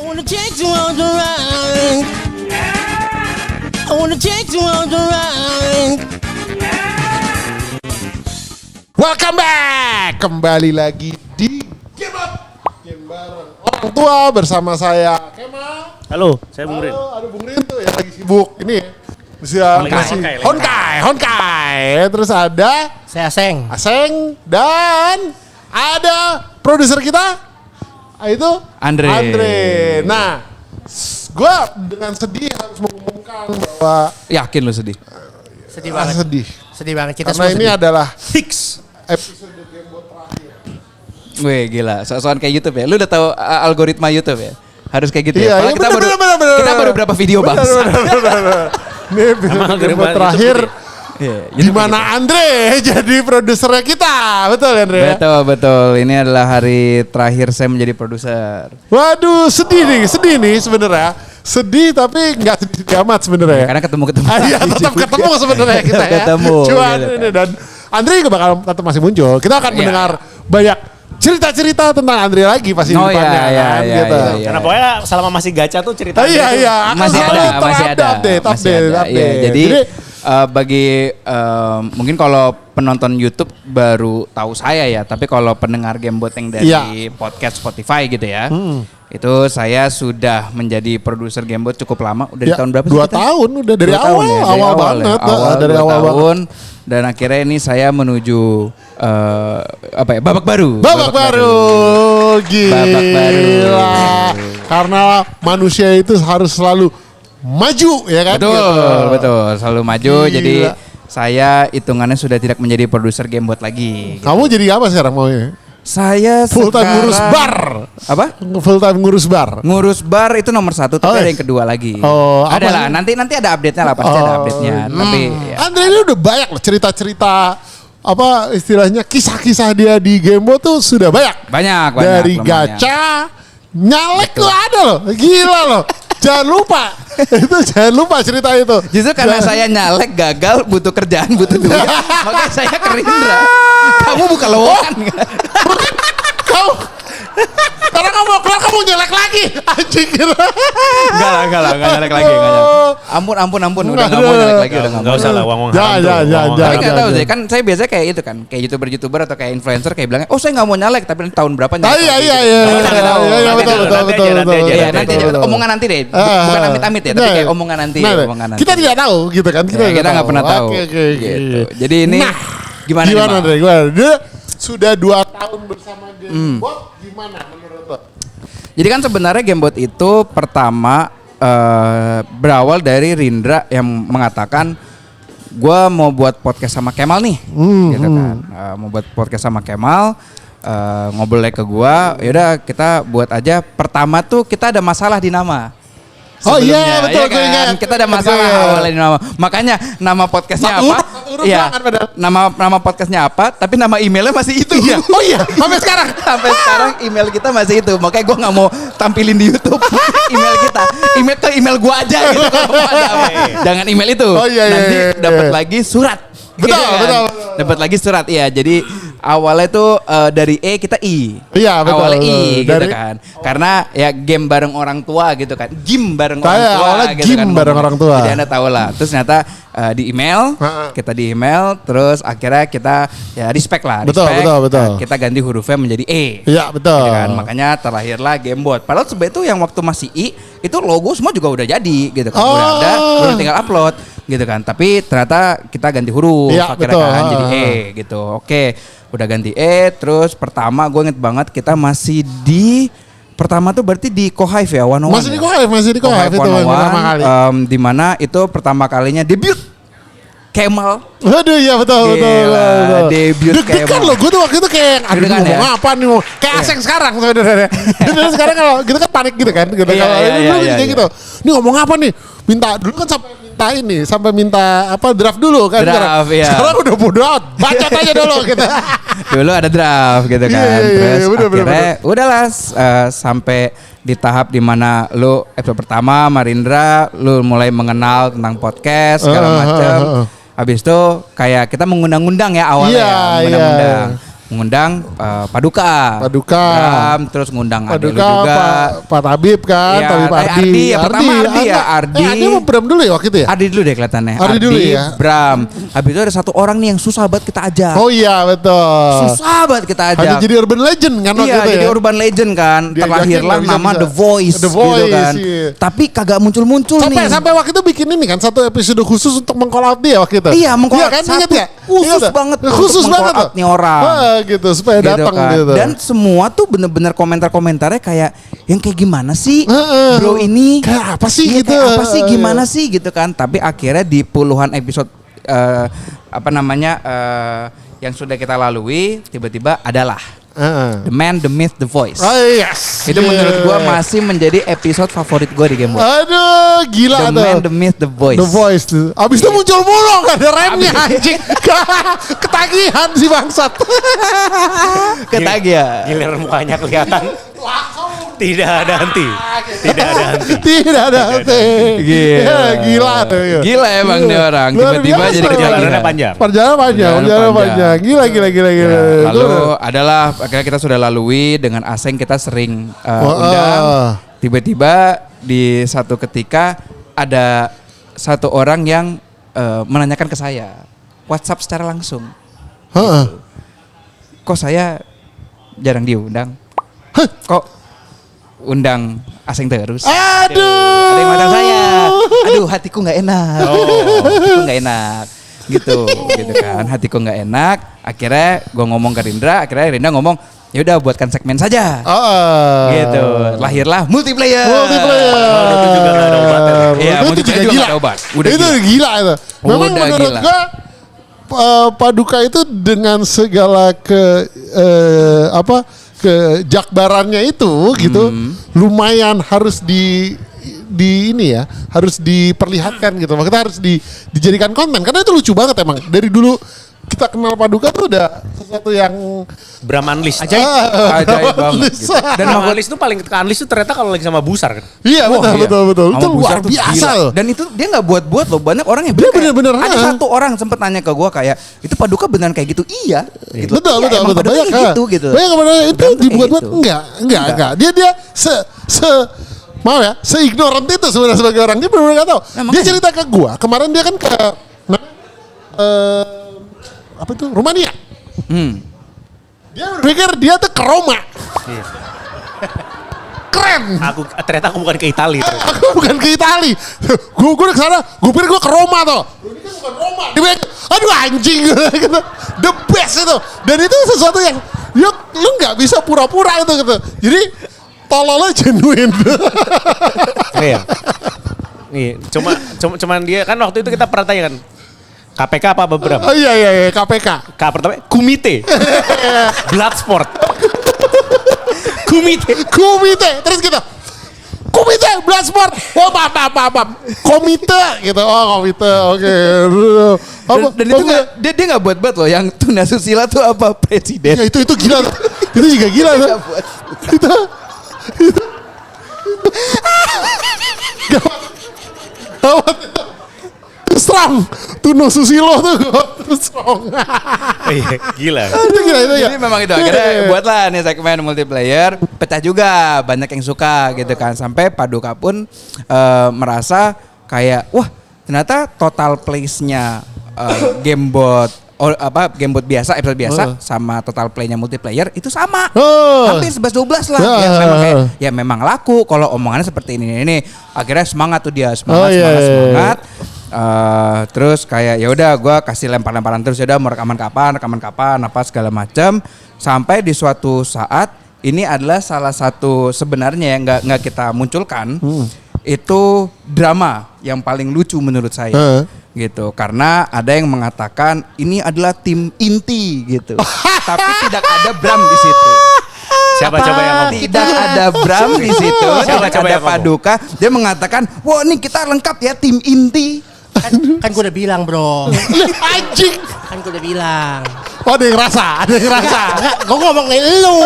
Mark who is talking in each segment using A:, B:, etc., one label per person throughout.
A: wanna take you on the ride. I wanna take you on the ride.
B: Welcome back. Kembali lagi di Game Up. Game bareng orang tua bersama saya Kemal.
C: Halo, saya Bung Rin.
B: Ada Bung Rin tuh yang lagi sibuk. Ini ya. Honkai. Terus ada
A: Saya Aseng.
B: Aseng dan ada produser kita itu Andre. Nah, gue dengan sedih harus mengumumkan bahwa
D: Yakin lu sedih?
A: Sedih banget. Sedih banget. Kita
B: karena
A: semua
B: ini
A: sedih.
B: adalah
D: Fix.
B: episode Game Bot terakhir.
D: Wih gila, soal kayak YouTube ya. Lu udah tahu algoritma YouTube ya? Harus kayak gitu
B: Iya,
D: ya. Padahal
B: bener.
D: kita baru berapa video bang?
B: Bener. Ini episode Game Bot terakhir.
D: Iya,
B: Di mana Andre jadi produsernya kita, betul Andre?
D: Betul. Ini adalah hari terakhir saya menjadi produser.
B: Waduh, sedih nih sebenarnya. Sedih tapi nggak sedih amat sebenarnya.
D: Karena ketemu.
B: Iya, tetap ketemu sebenarnya kita ya.
D: Ketemu.
B: Cuman
D: Gitu.
B: ini dan Andre juga bakal tetap masih muncul. Kita akan mendengar banyak cerita-cerita tentang Andre lagi pasti di depannya kan gitu.
D: Iya.
C: Karena pokoknya selama masih gacha tuh cerita.
B: Iya, akan
D: Masih
B: selalu
D: ada.
B: update.
D: Iya, jadi bagi mungkin kalau penonton YouTube baru tahu saya ya, tapi kalau pendengar Gamebot yang dari podcast Spotify gitu ya, itu saya sudah menjadi produser Gamebot cukup lama, udah di tahun berapa sih?
B: 2 tahun udah dari
D: 2 tahun ya?
B: awal banget. Dari
D: 2
B: awal
D: tahun. Dan akhirnya ini saya menuju babak baru.
B: Babak baru. Gila.
D: Babak baru.
B: Karena manusia itu harus selalu maju ya kan?
D: Betul, selalu maju.
B: Gila.
D: Jadi saya hitungannya sudah tidak menjadi produser Gamebot lagi.
B: Kamu jadi apa sekarang maunya?
D: Saya
B: Full time
D: sekarang-
B: ngurus bar.
D: Apa?
B: Full time ngurus bar.
D: Ngurus bar itu nomor 1, tapi ada yang kedua lagi.
B: Oh,
D: ada
B: apa
D: lah.
B: sih?
D: Nanti ada update-nya lah, pasti ada update-nya. Tapi ya.
B: Andre ini udah banyak loh cerita-cerita apa istilahnya kisah-kisah dia di Gamebot tuh sudah banyak.
D: Banyak.
B: Dari
D: lumayan.
B: gacha, nyalek tuh ada loh. Gila loh. Jangan lupa. Itu jangan lupa cerita itu.
D: Justru karena saya nyalek, gagal, butuh kerjaan, butuh duit, makanya saya ke Rindra. Kamu buka lowongan nggak?
B: Kamu karena kamu nyalek lagi. Anjing gitu.
D: Enggak lah, enggak nyalek lagi, enggak nyalek. Ampun, udah enggak mau nyalek lagi, udah enggak mau.
C: Enggak usah lah uang haram tuh.
B: Jangan.
D: Tapi nggak tahu
B: jangan.
D: sih, kan saya biasanya kayak itu kan, kayak youtuber atau kayak influencer kayak bilangnya, oh saya nggak mau nyalek, tapi tahun berapa nyalek?
B: Iya.
D: Kita nggak tahu.
B: Iya,
C: Nanti
B: betul.
D: Iya, nanti
B: betul.
D: omongan nanti deh, bukan amit-amit ya, tapi kayak omongan nanti.
B: Kita tidak tahu gitu kan.
D: Kita nggak pernah tahu.
B: Oke.
D: Gitu. Jadi ini
B: Nah,
D: gimana nih, Bang?
B: Andre? Dia sudah 2 tahun bersama Gamebot. Gimana menurut lo?
D: Jadi kan sebenarnya Gamebot itu pertama berawal dari Rindra yang mengatakan gue mau buat podcast sama Kemal nih, gitu kan. Mau buat podcast sama Kemal, ngobrolnya ke gue, yaudah kita buat aja. Pertama tuh kita ada masalah di nama.
B: Oh iya,
D: Sebelumnya,
B: betul,
D: ya
B: gue
D: kan?
B: ingat.
D: Kita ada masalah awalnya di nama. Makanya nama podcastnya
B: Satu
D: apa?
B: huruf
D: Iya.
B: banget padahal.
D: Nama podcastnya apa? Tapi nama emailnya masih itu.
B: Iya. Oh iya, sampai sekarang.
D: Sampai sekarang email kita masih itu. Makanya gue nggak mau tampilin di YouTube email kita. Email ke email gue aja gitu. Kalau mau ada apa. Jangan email itu.
B: Oh, iya.
D: Nanti dapat lagi surat.
B: Betul,
D: Gitu kan?
B: betul.
D: Dapat lagi surat ya. Jadi awalnya tuh dari E kita I.
B: Iya, betul,
D: Awalnya I
B: betul.
D: gitu
B: Dari-
D: kan. Karena ya game bareng orang tua gitu kan. Game bareng orang
B: Kayak
D: tua
B: awalnya
D: gitu
B: game
D: kan.
B: bareng orang tua.
D: Jadi Anda tahu lah. Terus ternyata di email, kita di email, terus akhirnya kita ya respect lah.
B: Betul,
D: Respect.
B: betul.
D: Nah, kita ganti hurufnya menjadi E.
B: Iya, betul.
D: Gitu kan. Makanya terlahirlah Gamebot. Padahal sebenarnya itu yang waktu masih I, itu logo semua juga udah jadi gitu kan. Udah ada, udah tinggal upload gitu kan. Tapi ternyata kita ganti huruf
B: Iya,
D: akhirnya
B: betul.
D: kan jadi E gitu. Oke, udah ganti E. Terus pertama gue inget banget kita masih di pertama tuh berarti di Kohive ya, 101
B: Masih di Kohive itu
D: Kohive
B: yang pertama kali.
D: di mana itu pertama kalinya debut Kemal.
B: Waduh, iya betul.
D: Debut
B: Deg-degan
D: Kemal.
B: loh, gue tuh waktu itu kayak aduh
D: Deg-degan
B: ngomong
D: ya?
B: apa nih, kayak Aseng sekarang sebenarnya. Dan sekarang kalau gitu kan panik gitu kan. Gitu.
D: Iya,
B: Kalau
D: iya,
B: ini
D: iya,
B: dulu
D: iya,
B: kayak gitu. Ini ngomong apa nih? Minta dulu kan sampai minta apa draft dulu kan.
D: Draft, iya.
B: Sekarang udah bodo amat, bacot aja dulu gitu.
D: Dulu ada draft gitu kan.
B: Iya,
D: Terus
B: bener,
D: akhirnya udahlah sampai di tahap dimana lu episode pertama Marindra lu mulai mengenal tentang podcast segala macam. Habis itu kayak kita mengundang-undang ya awalnya
B: Iya,
D: ya, mengundang-undang. Mengundang Paduka. Bram, terus ngundang Ade lu
B: Paduka,
D: juga.
B: Pak Tabib kan,
D: Iya,
B: Tabib Ardi.
D: Ardi, ya, pertama Ardi ya, Ardi.
B: Ardi sama Bram dulu ya waktu itu ya?
D: Ardi dulu deh kelihatannya.
B: Ardi dulu ya.
D: Bram. Habis itu ada satu orang nih yang susah banget kita ajak.
B: Oh iya betul.
D: Susah banget kita ajak.
B: Hanya jadi urban legend kan waktu
D: Iya,
B: itu
D: jadi
B: ya?
D: urban legend kan.
B: Diajakin
D: Terlahirlah
B: nggak
D: nama
B: bisa-bisa.
D: The Voice,
B: The Voice,
D: gitu kan.
B: iya.
D: Tapi kagak muncul-muncul nih.
B: Sampai waktu itu bikin ini kan satu episode khusus untuk mengkolab dia waktu itu.
D: Iya, mengkolab
B: kan,
D: satu
B: ingat ya?
D: khusus
B: Ingat ya?
D: banget
B: Khusus
D: untuk
B: banget
D: mengkolab
B: tuh.
D: nih orang.
B: Gitu supaya
D: Gitu
B: datang
D: kan.
B: gitu.
D: Dan semua tuh bener-bener komentar-komentarnya kayak yang kayak gimana sih
B: Heeh.
D: bro ini?
B: Kayak apa sih
D: Iya,
B: gitu?
D: kayak apa sih gimana sih gitu kan. Tapi akhirnya di puluhan episode yang sudah kita lalui tiba-tiba adalah The Man, The Myth, The Voice.
B: Oh yes.
D: Itu menurut gua masih menjadi episode favorit gua di Game Boy.
B: Aduh, gila
D: The
B: tuh.
D: Man, The Myth, The Voice.
B: The Voice tuh. Abis itu muncul mulu gak ada remnya anjing. Ketagihan si bangsat.
D: Ketagih ya.
C: Gilir mukanya kelihatan. Tidak ada henti. Tidak ada henti.
B: Tidak ada henti.
D: Gila.
B: Gila tuh. Ya.
D: Gila emang nih orang.
B: Luar
D: Tiba-tiba
B: biasa.
D: jadi
C: Perjalanannya
D: ketagihan.
C: panjang.
B: Perjalanan panjang. Gila.
D: Ya, lalu adalah akhirnya kita sudah lalui dengan Aseng kita sering undang. Tiba-tiba di satu ketika ada satu orang yang menanyakan ke saya WhatsApp secara langsung.
B: Heeh.
D: Kok saya jarang diundang? Kok undang Aseng terus?
B: Aduh.
D: Ada yang matang saya. Aduh, hatiku nggak enak. Hatiku nggak enak. Gitu kan. Hatiku nggak enak. Akhirnya gue ngomong ke Rindra. Akhirnya Rindra ngomong, ya udah buatkan segmen saja. Gitu. Lahirlah multiplayer.
C: Itu juga nggak ada obatnya.
D: Iya,
B: itu
D: multiplayer
B: juga
D: juga
B: gila.
D: nggak ada obat. Udah
B: Itu
D: gila.
B: gila itu. Memang
D: Udah
B: menurut
D: gila.
B: gua Paduka itu dengan segala kejakbarannya itu gitu lumayan harus di ini ya, harus diperlihatkan gitu. Makanya harus dijadikan konten karena itu lucu banget emang. Dari dulu kita kenal Paduka tuh udah sesuatu yang
C: Bram Unleashed.
D: Ajaib banget. Gitu.
C: Dan Bram Unleashed tuh paling ke Unleashed tuh ternyata kalau lagi sama Busar kan.
B: Iya
D: Wah,
B: betul.
D: Sama
B: Itu
D: Busar
B: luar
D: tuh
B: biasa
D: gila.
B: loh.
D: Dan itu dia nggak buat-buat loh. Banyak orang yang
B: Dia
D: bilang kayak,
B: bener-bener,
D: ada
B: ha.
D: satu orang sempet nanya ke gua kayak itu Paduka beneran kayak gitu. Iya. Gitu.
B: Betul.
D: Iya, emang Paduka
B: Banyak
D: kayak gitu.
B: Banyak kemana itu
D: Berantem kayak
B: dibuat-buat
D: gitu.
B: enggak. Dia mau ya, se-ignorant itu sebenarnya sebagai orang. Dia benar-benar enggak tahu.
D: Nah,
B: Dia
D: makanya.
B: cerita ke gua, kemarin dia kan ke apa itu? Rumania. Dia berpikir dia tuh ke Roma. Keren.
C: Ternyata aku bukan ke Italia.
B: Aku bukan ke Itali. Gue ke sana, gue pikir gue ke Roma tuh. Ini kan bukan Roma. Dia bilang, aduh anjing gitu. The best itu. Dan itu sesuatu yang lu nggak bisa pura-pura itu gitu. Jadi tololnya genuine.
C: Iya. Nih, cuman dia kan waktu itu kita pernah tanya kan. KPK apa Bram?
B: Oh iya KPK.
C: K pertama Kumite. Bloodsport.
B: Komite. Terus gitu. Komite Bloodsport. Oh maaf. Komite gitu. Oh komite. Oke.
D: Dan itu dia nggak buat-buat loh. Yang tuna susila tuh apa presiden?
B: Ya, itu gila. Itu juga gila tuh. Itu. Gawat. Strong. Tuno Susilo tuh strong.
C: Iya, gila.
B: Itu gila.
D: Jadi memang itu akhirnya buatlah nih segmen multiplayer, pecah juga, banyak yang suka gitu kan. Sampai Paduka pun merasa kayak wah ternyata total plays-nya Gamebot Gamebot biasa, episode biasa sama total play-nya multiplayer itu sama. Hampir 11-12 lah. Ya memang laku kalau omongannya seperti ini. Akhirnya semangat tuh dia, semangat. Terus kayak ya udah gue kasih lempar-lemparan terus, ya udah mau rekaman kapan apa segala macam, sampai di suatu saat ini adalah salah satu sebenarnya yang nggak kita munculkan, itu drama yang paling lucu menurut saya. Gitu, karena ada yang mengatakan ini adalah tim inti gitu. Tapi tidak ada Bram di situ.
C: Siapa coba yang ngomong?
D: Tidak ada Bram di situ.
C: Siapa coba
D: ada
C: yang ngomong?
D: Paduka. Dia mengatakan, "Wah, ini kita lengkap ya tim inti."
A: Kan gue udah bilang bro.
B: Anjing.
A: Kan gue udah bilang.
B: Oh, ada yang ngerasa.
A: Enggak, gue ngomongin lu.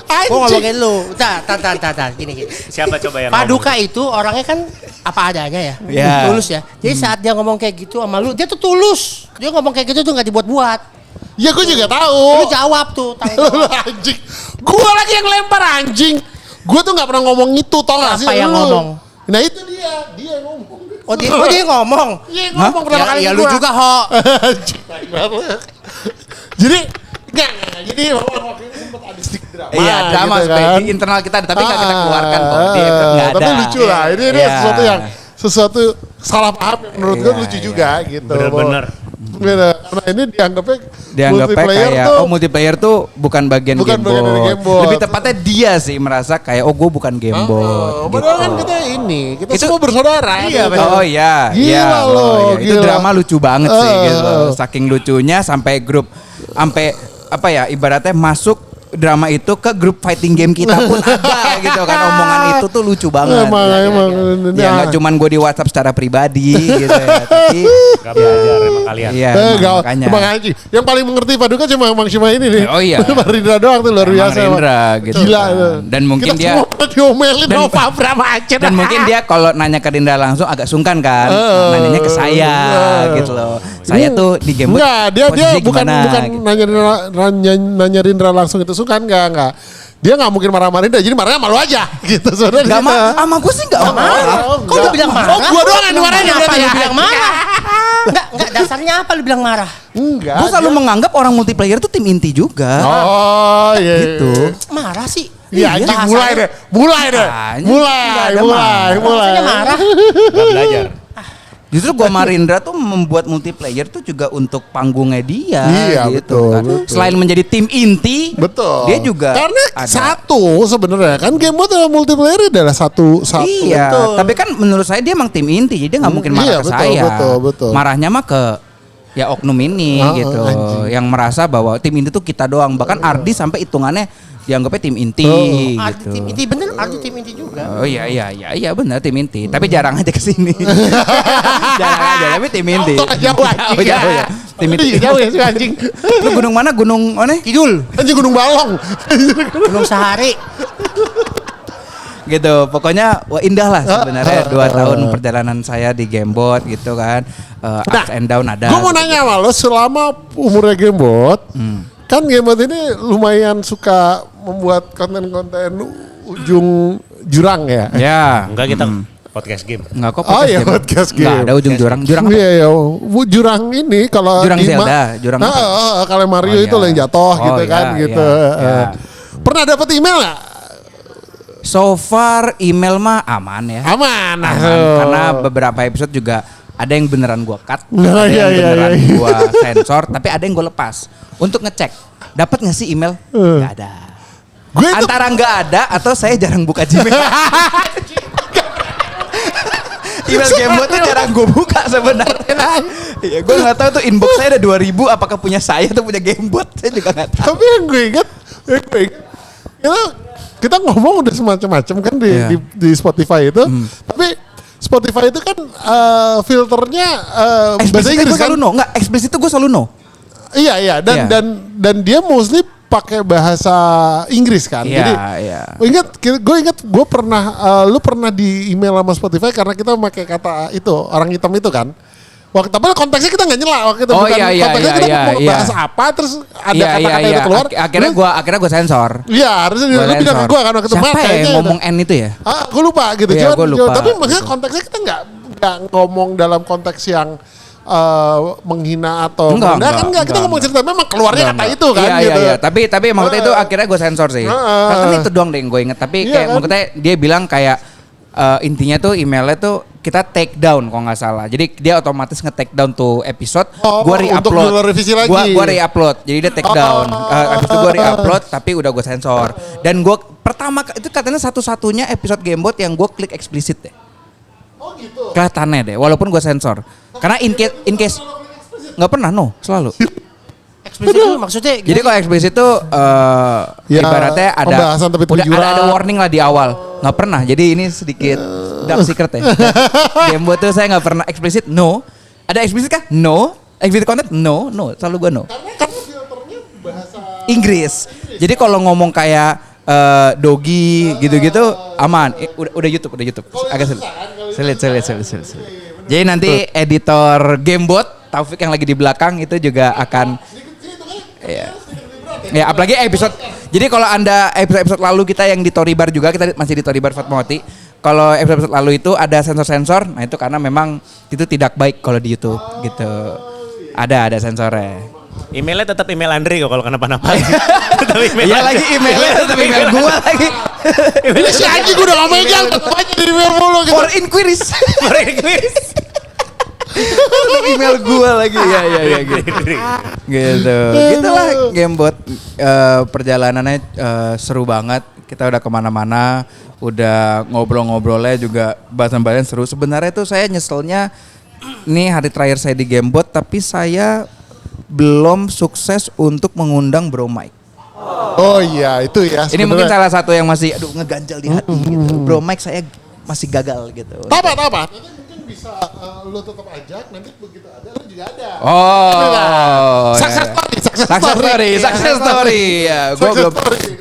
B: Anjing.
A: Gue ngomongin lu. Tar. Gini.
C: Siapa coba yang
A: Paduka itu orangnya kan apa adanya ya.
D: Ya.
A: Tulus ya. Jadi saat dia ngomong kayak gitu sama lu, dia tuh tulus. Dia ngomong kayak gitu tuh gak dibuat-buat.
B: Ya gue juga
A: Lu
B: tahu.
A: jawab tuh.
B: Lu anjing. Gue lagi yang lempar anjing. Gue tuh nggak pernah ngomong itu, tau gak sih?
A: Apa yang
B: Lu.
A: ngomong?
B: Nah itu dia yang ngomong.
A: Oh dia ngomong.
B: Iya ngomong pertama kali
A: Ya
B: ke
A: lu
B: gua.
A: juga Ho.
B: Anjing, baik banget. Jadi enggak. Jadi waktu itu sempat ada sedikit drama.
D: Iya, drama
B: gitu
D: supaya
B: kan.
D: di internal kita ada, tapi nggak kita keluarkan kok. Di episode nggak ada.
B: Tapi lucu lah. Ini
D: Iya.
B: sesuatu salah paham yang menurut gue lucu juga gitu.
C: Bener-bener.
B: Beda. Karena ini dianggapnya
D: Dianggapnya kayak multiplayer tuh bukan bagian
B: Bukan bagian dari
D: gamebot.
B: gamebot.
D: Lebih tepatnya dia sih merasa kayak gue bukan gamebot.
B: Padahal kan kita kita
D: Itu-
B: semua bersaudara.
A: Iya,
B: gitu.
A: betul.
D: Oh iya,
B: Gila
D: iya.
B: lo,
D: Iya. Itu
B: gila.
D: drama lucu banget sih gitu.
B: Eh.
D: Saking lucunya sampai grup sampai apa ya ibaratnya masuk drama itu ke grup fighting game kita pun ada gitu kan, omongan itu tuh lucu banget.
B: Emang.
D: Ya nggak cuman gue di WhatsApp secara pribadi gitu ya, tapi
C: Gak belajar emang kalian.
D: iya makanya.
B: Emang anjing. Yang paling mengerti Paduka cuma Mang Shima ini nih.
D: Oh iya.
B: Mang Rindra doang tuh luar
D: Mang
B: biasa.
D: Rindra gitu
B: Gila.
D: kan.
B: tuh.
D: Dan mungkin
B: kita
D: dia-
B: semua pada diomelin
D: Dan-
B: Nova Brahma aja.
D: Dan mungkin dia kalau nanya ke Dinda langsung agak sungkan kan, nanyanya ke saya gitu loh. Saya tuh di game
B: Enggak, dia bukan nanya Rindra langsung itu suka enggak. Dia nggak mungkin marah-marahin, jadi marahnya malu aja gitu. Saudara
D: Gak
B: kita.
D: sama gue sih gak marah.
A: Kok lu bilang marah?
B: Oh, gua doang yang dimarahin
A: Kenapa
B: berarti
A: lu
B: ya?
A: bilang marah? Enggak dasarnya apa lu bilang marah?
B: Enggak.
D: Gue selalu menganggap orang multiplayer tuh tim inti juga.
B: Oh, iya.
D: Gitu.
A: Marah sih.
B: Iya, anjing
A: bahasanya.
B: mulai deh. Mulai.
D: Nggak ada marah.
A: Maksudnya marah.
C: Gak belajar.
D: Justru gue sama Rindra tuh membuat multiplayer tuh juga untuk panggungnya dia.
B: Iya,
D: gitu
B: betul,
D: kan.
B: betul.
D: Selain menjadi tim inti,
B: Betul.
D: dia juga
B: karena
D: ada.
B: satu sebenarnya kan game mode dalam multiplayer adalah satu.
D: Iya,
B: Betul.
D: tapi kan menurut saya dia emang tim inti, jadi dia nggak mungkin marah
B: iya,
D: ke
B: betul,
D: saya.
B: betul.
D: Marahnya mah ke ya oknum ini gitu,
B: anjing.
D: yang merasa bahwa tim inti tuh kita doang. Bahkan Ardi sampai hitungannya dianggapnya tim inti
A: Ardi
D: gitu.
A: tim inti bener, Ardi tim inti juga.
D: Oh iya benar tim inti, tapi jarang aja kesini. Jarang aja, tapi tim inti.
B: Jauh anjing.
D: Jauh ya. Tim inti.
B: Jauh ya si anjing.
D: Lu gunung mana? Gunung mana?
A: Kidul,
B: Anjing Gunung Balong.
A: Gunung Sahari.
D: Gitu. Pokoknya wah indah lah sebenarnya 2 tahun perjalanan saya di Gamebot gitu kan. Ups and down ada.
B: Gue mau nanya sama lo, selama umurnya Gamebot, kan Gamebot ini lumayan suka membuat konten-konten ujung jurang ya.
D: Ya.
C: Enggak kita podcast game.
D: Enggak kok
B: Oh iya, podcast game.
D: Enggak ada ujung jurang. Jurang apa?
B: Iya, iya. Jurang ini kalau
D: Jurang
B: di
D: Zelda, jurang apa?
B: kalau Mario
D: Oh,
B: itu
D: iya.
B: yang jatuh
D: Oh,
B: gitu
D: iya,
B: kan
D: iya,
B: gitu.
D: iya.
B: Pernah dapat email nggak?
D: So far email mah aman ya.
B: Aman.
D: Aman, karena beberapa episode juga ada yang beneran gua cut,
B: Nah,
D: ada
B: iya,
D: yang
B: iya,
D: beneran
B: iya.
D: gua sensor, tapi ada yang gua lepas untuk ngecek. Dapat nggak sih email? Nggak ada.
B: Gue itu
D: Antara nggak ada atau saya jarang buka Gmail. Email Gamebot tuh jarang gue buka sebenarnya. Iya, gue nggak tahu tuh inbox saya ada 2000, apakah punya saya atau punya Gamebot? Saya juga nggak tahu.
B: tapi yang gue ingat, kita ngomong udah semacam-macam kan
D: Iya.
B: di Spotify itu. Tapi Spotify itu kan filternya bahasa
D: Eksplisit
B: Inggris
D: gue
B: kan.
D: selalu no, nggak eksplisit itu gue selalu no.
B: Iya
D: Iya.
B: dan dia mostly pakai bahasa Inggris kan.
D: Iya,
B: Jadi
D: iya.
B: gue ingat gue pernah lu pernah di email sama Spotify karena kita pakai kata itu orang hitam itu kan. Waktu tapi konteksnya kita nggak nyela waktu itu
D: Oh,
B: bukan
D: iya,
B: konteksnya
D: iya,
B: kita
D: iya,
B: mau
D: iya.
B: bahas apa terus ada kata-kata itu keluar.
D: Akhirnya gue sensor.
B: Iya, harusnya
D: Gua
B: lu bilang ke
D: sensor.
B: gue kan waktu itu.
D: Siapa
B: "Mas,
D: ya
B: kayaknya
D: yang ngomong N itu ya?
B: gue lupa gitu.
D: Iya, gua lupa,
B: Tapi maksudnya
D: gitu.
B: konteksnya kita nggak ngomong dalam konteks yang menghina atau
D: Enggak,
B: merendahkan,
D: enggak,
B: kita ngomong cerita memang keluarnya kata itu kan
D: Iya,
B: gitu.
D: iya, iya. Tapi emang waktu itu akhirnya gue sensor sih. Karena itu doang deh yang gue inget. Tapi
B: Iya
D: kayak
B: kan?
D: maksudnya dia bilang kayak intinya tuh emailnya tuh kita take down kalau nggak salah. Jadi dia otomatis nge-take down tuh episode.
B: Oh,
D: Gue
B: untuk
D: re-upload.
B: revisi lagi.
D: Gue re-upload. Jadi dia take down. Habis itu gue re-upload tapi udah gue sensor. Dan gue pertama itu katanya satu-satunya episode Gamebot yang gue klik eksplisit deh.
B: Oh gitu.
D: Kelihatannya deh. Walaupun gue sensor. Karena in case nggak pernah selalu.
A: Eksplisit itu maksudnya
D: Jadi kalau eksplisit itu
B: Ya,
D: ibaratnya ada
B: pembahasan tapi
D: udah
B: jurang.
D: ada warning lah di awal. Nggak pernah. Jadi ini sedikit dark secret ya. Gamebot tuh saya nggak pernah eksplisit. No. Ada eksplisit kah? No. Explicit content? No. Selalu gue no.
B: Kan filternya bahasa
D: Inggris. Jadi kalau ngomong kayak dogi gitu-gitu aman. Udah YouTube. Agak sulit. Jadi nanti editor Gamebot Taufik yang lagi di belakang itu juga akan Iya. Ya apalagi episode. Jadi kalau Anda episode lalu kita yang di Tori Bar juga, kita masih di Tori Bar Fatmawati. Kalau episode lalu itu ada sensor-sensor, nah itu karena memang itu tidak baik kalau di YouTube gitu. Ada sensornya.
C: Emailnya tetap email Andre kok kalau kenapa-napa. Tetap email
D: Iya
C: Andre.
D: lagi emailnya tetap email gua lagi.
B: Ini si anjing udah gak megang, tetep aja di email mulu gitu.
D: For inquiries. Tetap email gua lagi. Ya gitu. Gitu. Gitulah Gamebot. Perjalanannya seru banget. Kita udah kemana-mana, udah ngobrol-ngobrolnya juga bahasan-bahasan seru. Sebenarnya tuh saya nyeselnya nih hari terakhir saya di Gamebot, tapi saya belum sukses untuk mengundang Bro Mike.
B: Oh iya itu ya.
D: Ini mungkin salah satu yang masih ngeganjal di hati gitu. Bro Mike saya masih gagal gitu.
B: Apa? Nanti mungkin bisa lu tetap ajak, nanti begitu ada lu juga ada.
D: Oh.
B: Success
D: story. Ya, gue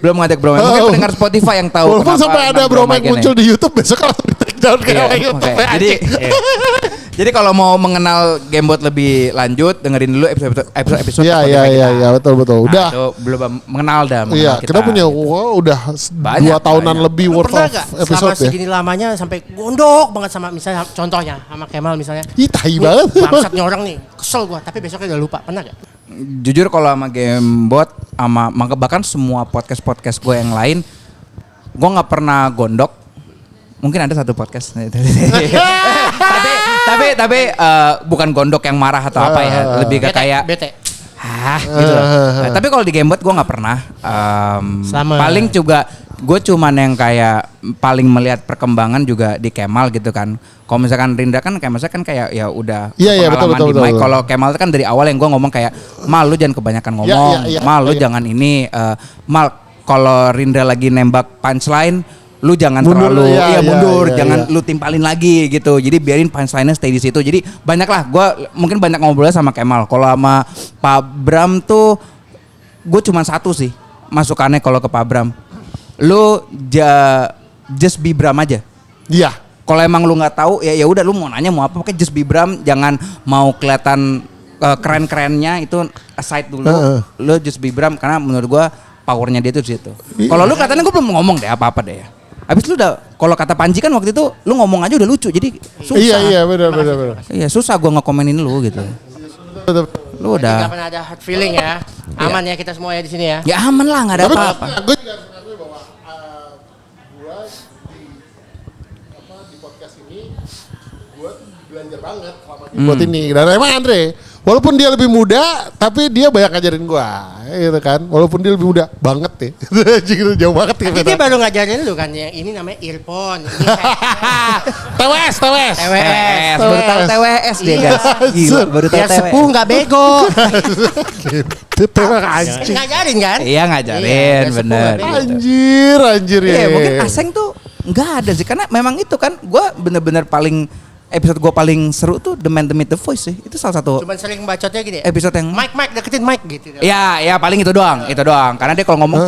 D: belum ngajak Bro Mike. Mungkin pendengar Spotify yang tahu.
B: Walaupun
D: kenapa
B: sampai ada
D: nama
B: Bro Mike
D: ini.
B: muncul di YouTube, besok langsung di take down
D: Iya,
B: kayak YouTube.
D: oke. Jadi kalau mau mengenal Gamebot lebih lanjut, dengerin dulu episode
B: Iya, betul. Udah.
D: Itu belum mengenal dah.
B: Iya, kita punya udah 2 tahunan lebih
A: Lu
B: worth
A: pernah
B: of
A: gak
B: episode
A: selama segini lamanya sampai gondok banget sama misalnya contohnya sama Kemal misalnya.
B: Ih, tai banget.
A: Bangsatnya orang nih, kesel gua tapi besoknya udah lupa. Pernah gak?
D: Jujur kalau sama Gamebot, bahkan semua podcast gue yang lain, gue nggak pernah gondok. Mungkin ada satu podcast. tapi bukan gondok yang marah atau apa ya, lebih ke kayak
A: bete.
D: gitu. Tapi kalau di Gamebot gue nggak pernah.
A: Sama.
D: Paling juga gue cuman yang kayak paling melihat perkembangan juga di Kemal gitu kan. Kalau misalkan Rindra kan kayak misalkan kayak ya udah
B: Iya,
D: pengalaman
B: betul.
D: di mic. Kalau Kemal kan dari awal yang gue ngomong kayak Mal lu jangan kebanyakan ngomong, Mal lu jangan ini, Mal kalau Rindra lagi nembak punchline lu jangan
B: Mundur,
D: terlalu mundur,
B: iya.
D: jangan lu timpalin lagi gitu. Jadi biarin punchline-nya stay di situ. Jadi banyak lah, gue mungkin banyak ngobrolnya sama Kemal. Kalau sama Pak Bram tuh gue cuma satu sih masukannya kalau ke Pak Bram. Lu just be Bram aja.
B: Iya.
D: Kalau emang lu nggak tahu ya udah lu mau nanya mau apa, pokoknya just be Bram, jangan mau kelihatan keren-kerennya itu aside dulu. Lu just be Bram karena menurut gue powernya dia tuh di situ. Kalau lu katanya gue belum ngomong deh apa-apa deh ya. Abis lu udah, kalau kata Panji kan waktu itu lu ngomong aja udah lucu, jadi susah.
B: Iya, benar.
D: Iya susah gue ngekomenin lu gitu. Lu
A: Gak
D: udah.
A: pernah ada hard feeling ya. Aman ya kita semua ya di sini ya.
D: Ya aman lah, nggak ada
B: Tapi
D: apa-apa.
B: gue juga harus mengakui bahwa gue di podcast ini gue belajar banget selama buat ini. Dan emang Andre, walaupun dia lebih muda, tapi dia banyak ngajarin gue, gitu kan. Walaupun dia lebih muda banget ya, gitu, jauh banget.
A: Tapi dia baru ngajarin lu kan yang ini namanya earphone. Ini
B: TWS.
A: TWS.
D: Baru tahu TWS dia guys. Gila, baru tahu
A: Biar
D: TWS.
A: sepuh nggak bego.
B: Terima kasih.
A: Ngajarin kan?
D: Iya ngajarin,
A: biar sepuh
D: bener.
A: nggak bego.
B: Anjir ya.
D: Iya mungkin Aseng tuh nggak ada sih, karena memang itu kan gue bener-bener episode gue paling seru tuh The Man, The Myth, The Voice sih. Itu salah satu
A: Cuman sering bacotnya gini ya.
D: episode yang
A: Mike deketin Mike gitu.
D: ya paling itu doang. Karena dia kalau ngomong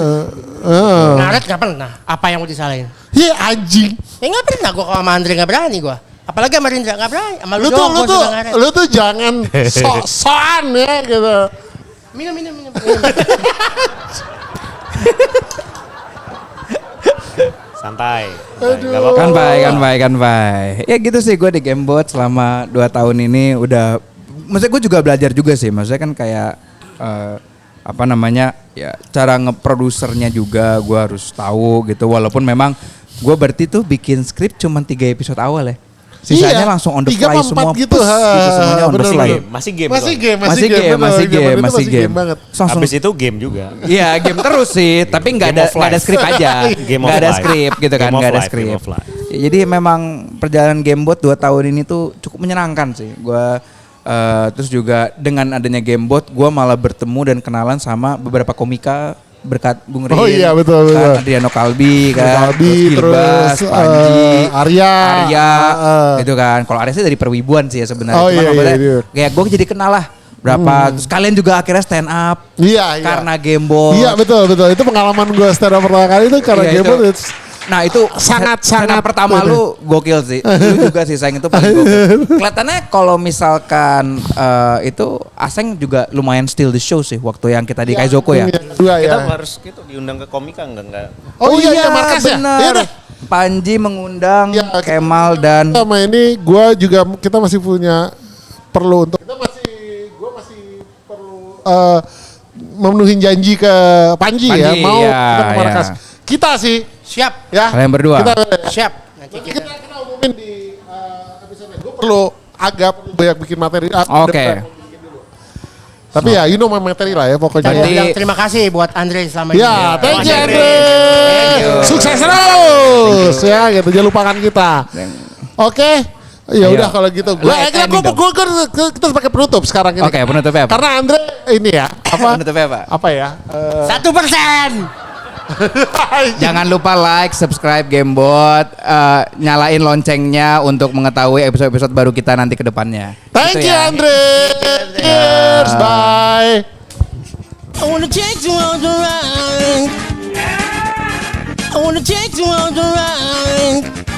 A: Ngaret nggak pernah. Apa yang mau disalahin?
B: Iya anjing.
A: Ya nggak pernah. Gue kalau sama Andre nggak berani gue. Apalagi sama Rindra nggak berani. Sama
B: Lu
A: doang gua suka ngaret.
B: tuh jangan sok-sokan ya gitu.
A: Minum.
C: Santai.
B: Aduh.
C: Nggak apa-apa.
D: kan baik. Ya gitu sih gue di Gamebot selama 2 tahun ini udah. Maksudnya gue juga belajar juga sih. Maksudnya kan kayak ya cara ngeprodusernya juga gue harus tahu gitu. Walaupun memang gue berarti tuh bikin skrip cuma 3 episode awal ya. Sisanya langsung on the
B: 3
D: fly
B: apa 4
D: semua.
B: gitu.
D: Gitu semuanya on the fly.
C: Masih game.
B: Masih game.
D: Masih game.
B: banget.
D: Langsung
C: Habis itu game juga.
D: Iya game terus sih, tapi nggak
C: Game of
D: ada
C: life.
D: skrip aja,
C: Game of
D: nggak ada
C: life.
D: skrip gitu kan,
C: Game of
D: nggak ada
C: life,
D: skrip.
C: game of life.
D: Jadi memang perjalanan Gamebot 2 tahun ini tuh cukup menyenangkan sih. Gua terus juga dengan adanya Gamebot, gua malah bertemu dan kenalan sama beberapa komika berkat Bung Rin.
B: Oh iya, betul.
D: Kan, Adriano Kalbi kan,
B: Kalbi,
D: Gilbas,
B: terus,
D: Panji,
B: Arya,
D: gitu kan. Kalau Arya sih dari perwibuan sih ya sebenarnya.
B: Oh,
D: Cuman
B: iya,
D: maksudnya
B: iya.
D: kayak gue jadi kenal lah berapa. Terus kalian juga akhirnya stand up
B: Iya.
D: karena Gamebot.
B: Iya betul. Itu pengalaman gue stand up pertama kali itu karena
D: Iya,
B: Gamebot.
D: itu. Nah itu
B: Sangat-sangat
D: scena pertama lu gokil sih. Lu juga sih Seng itu paling gokil. Kelihatannya kalau misalkan itu Aseng juga lumayan steal the show sih waktu yang kita di Kaizoko ya.
B: Dua
C: Kita
B: ya.
C: harus gitu diundang ke komika enggak.
B: Oh iya, markas ya.
D: bener.
B: Iya dah.
D: Panji mengundang
B: Ya,
D: Kemal dan
B: sama ini kita masih punya perlu untuk gue masih perlu memenuhi janji ke Panji ya,
D: Panji,
B: mau
D: iya,
B: kita ke markas.
D: iya.
B: Kita sih
A: Siap.
B: ya.
D: kalian berdua.
B: Kita,
A: Siap. Nanti
B: kita,
A: kita.
B: kita umumin di episode. Gue perlu banyak bikin materi.
D: Oke.
B: Tapi ya, you know my materi lah ya pokoknya.
A: Dan
D: Jadi-
A: bilang terima kasih buat Andre selama ini.
B: Ya, thank you
A: Mas
B: Andre. Sukses terus ya, gitu. Jangan lupakan kita. Oke. Ya
D: Ayo.
B: udah kalau gitu.
D: Ending dong.
B: Kita pakai penutup sekarang ini.
D: Oke, penutupnya apa?
B: Karena Andre ini ya, apa?
D: Penutupnya apa?
B: Apa ya?
A: 1%.
D: Jangan lupa like, subscribe Gamebot, nyalain loncengnya untuk mengetahui episode-episode baru kita nanti ke depannya.
B: Thank
D: Gitu
B: you
D: ya.
B: Andre. Cheers, bye.
A: I wanna take you on the ride. I wanna take you on the ride.